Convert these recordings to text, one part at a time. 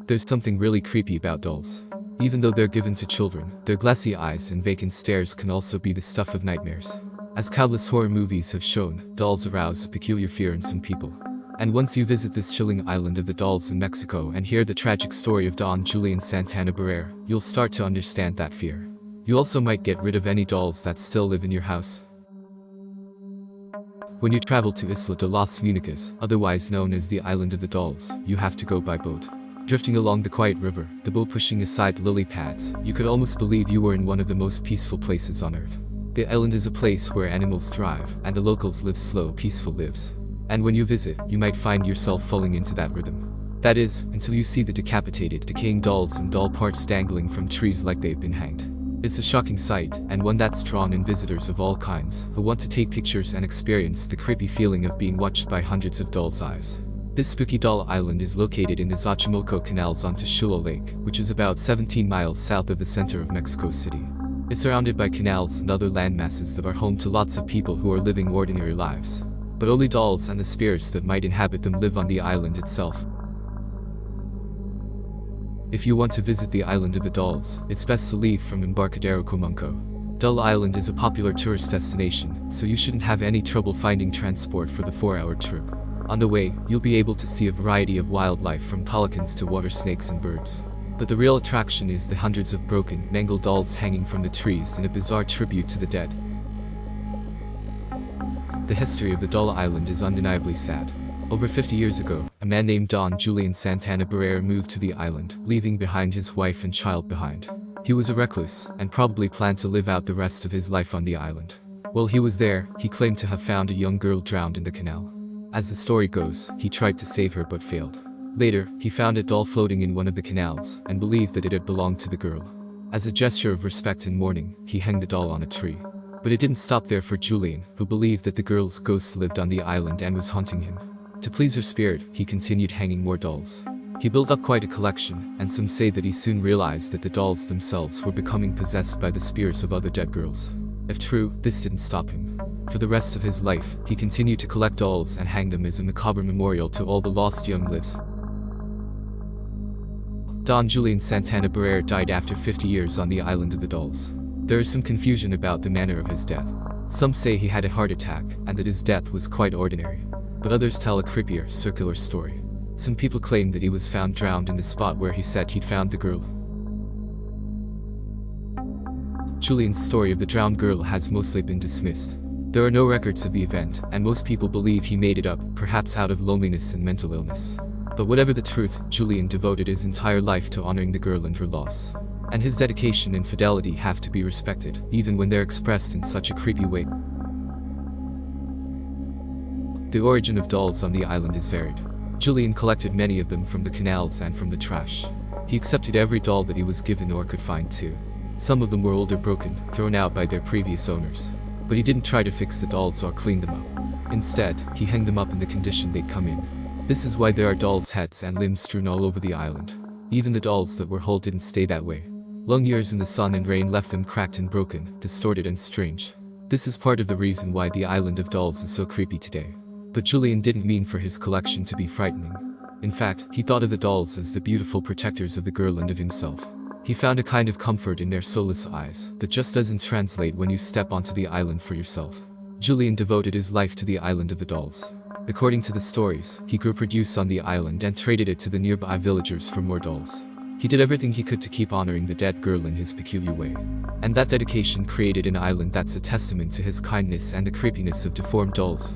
There's something really creepy about dolls. Even though they're given to children, their glassy eyes and vacant stares can also be the stuff of nightmares. As countless horror movies have shown, dolls arouse a peculiar fear in some people. And once you visit this chilling island of the dolls in Mexico and hear the tragic story of Don Julian Santana Barrera, you'll start to understand that fear. You also might get rid of any dolls that still live in your house. When you travel to Isla de las Muñecas, otherwise known as the Island of the Dolls, you have to go by boat. Drifting along the quiet river, the boat pushing aside lily pads, you could almost believe you were in one of the most peaceful places on earth. The island is a place where animals thrive, and the locals live slow, peaceful lives. And when you visit, you might find yourself falling into that rhythm. That is, until you see the decapitated, decaying dolls and doll parts dangling from trees like they've been hanged. It's a shocking sight, and one that's drawn in visitors of all kinds, who want to take pictures and experience the creepy feeling of being watched by hundreds of dolls' eyes. This spooky doll island is located in the Xochimilco canals on Teshuilo Lake, which is about 17 miles south of the center of Mexico City. It's surrounded by canals and other landmasses that are home to lots of people who are living ordinary lives. But only dolls and the spirits that might inhabit them live on the island itself. If you want to visit the Island of the Dolls, it's best to leave from Embarcadero Comanco. Doll Island is a popular tourist destination, so you shouldn't have any trouble finding transport for the 4-hour trip. On the way, you'll be able to see a variety of wildlife from pelicans to water snakes and birds. But the real attraction is the hundreds of broken, mangled dolls hanging from the trees in a bizarre tribute to the dead. The history of the Doll Island is undeniably sad. Over 50 years ago, a man named Don Julian Santana Barrera moved to the island, leaving behind his wife and child behind. He was a recluse, and probably planned to live out the rest of his life on the island. While he was there, he claimed to have found a young girl drowned in the canal. As the story goes, he tried to save her but failed. Later, he found a doll floating in one of the canals, and believed that it had belonged to the girl. As a gesture of respect and mourning, he hung the doll on a tree. But it didn't stop there for Julian, who believed that the girl's ghost lived on the island and was haunting him. To please her spirit, he continued hanging more dolls. He built up quite a collection, and some say that he soon realized that the dolls themselves were becoming possessed by the spirits of other dead girls. If true, this didn't stop him. For the rest of his life, he continued to collect dolls and hang them as a macabre memorial to all the lost young lives. Don Julian Santana Barrera died after 50 years on the Island of the Dolls. There is some confusion about the manner of his death. Some say he had a heart attack, and that his death was quite ordinary. But others tell a creepier, circular story. Some people claim that he was found drowned in the spot where he said he'd found the girl. Julian's story of the drowned girl has mostly been dismissed. There are no records of the event, and most people believe he made it up, perhaps out of loneliness and mental illness. But whatever the truth, Julian devoted his entire life to honoring the girl and her loss. And his dedication and fidelity have to be respected, even when they're expressed in such a creepy way. The origin of dolls on the island is varied. Julian collected many of them from the canals and from the trash. He accepted every doll that he was given or could find too. Some of them were old or broken, thrown out by their previous owners. But he didn't try to fix the dolls or clean them up. Instead, he hung them up in the condition they'd come in. This is why there are dolls' heads and limbs strewn all over the island. Even the dolls that were whole didn't stay that way. Long years in the sun and rain left them cracked and broken, distorted and strange. This is part of the reason why the Island of Dolls is so creepy today. But Julian didn't mean for his collection to be frightening. In fact, he thought of the dolls as the beautiful protectors of the girl and of himself. He found a kind of comfort in their soulless eyes that just doesn't translate when you step onto the island for yourself. Julian devoted his life to the Island of the Dolls. According to the stories, he grew produce on the island and traded it to the nearby villagers for more dolls. He did everything he could to keep honoring the dead girl in his peculiar way. And that dedication created an island that's a testament to his kindness and the creepiness of deformed dolls.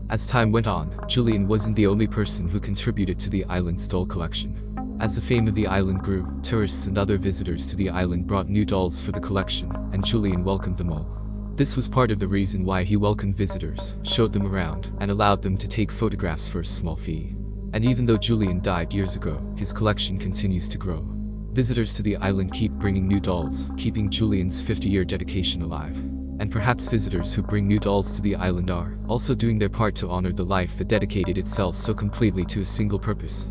As time went on, Julian wasn't the only person who contributed to the island's doll collection. As the fame of the island grew, tourists and other visitors to the island brought new dolls for the collection, and Julian welcomed them all. This was part of the reason why he welcomed visitors, showed them around, and allowed them to take photographs for a small fee. And even though Julian died years ago, his collection continues to grow. Visitors to the island keep bringing new dolls, keeping Julian's 50-year dedication alive. And perhaps visitors who bring new dolls to the island are also doing their part to honor the life that dedicated itself so completely to a single purpose.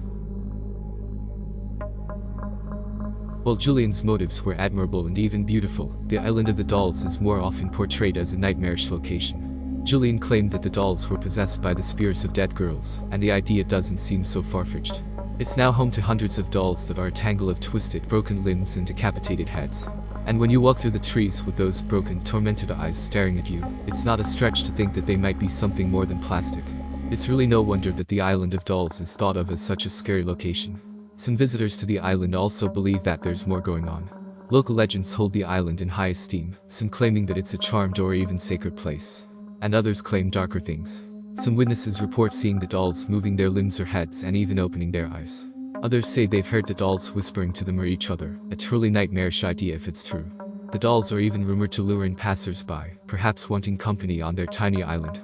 While Julian's motives were admirable and even beautiful, the Island of the Dolls is more often portrayed as a nightmarish location. Julian claimed that the dolls were possessed by the spirits of dead girls, and the idea doesn't seem so far-fetched. It's now home to hundreds of dolls that are a tangle of twisted, broken limbs and decapitated heads. And when you walk through the trees with those broken, tormented eyes staring at you, it's not a stretch to think that they might be something more than plastic. It's really no wonder that the Island of Dolls is thought of as such a scary location. Some visitors to the island also believe that there's more going on. Local legends hold the island in high esteem, some claiming that it's a charmed or even sacred place. And others claim darker things. Some witnesses report seeing the dolls moving their limbs or heads and even opening their eyes. Others say they've heard the dolls whispering to them or each other, a truly nightmarish idea if it's true. The dolls are even rumored to lure in passers-by, perhaps wanting company on their tiny island,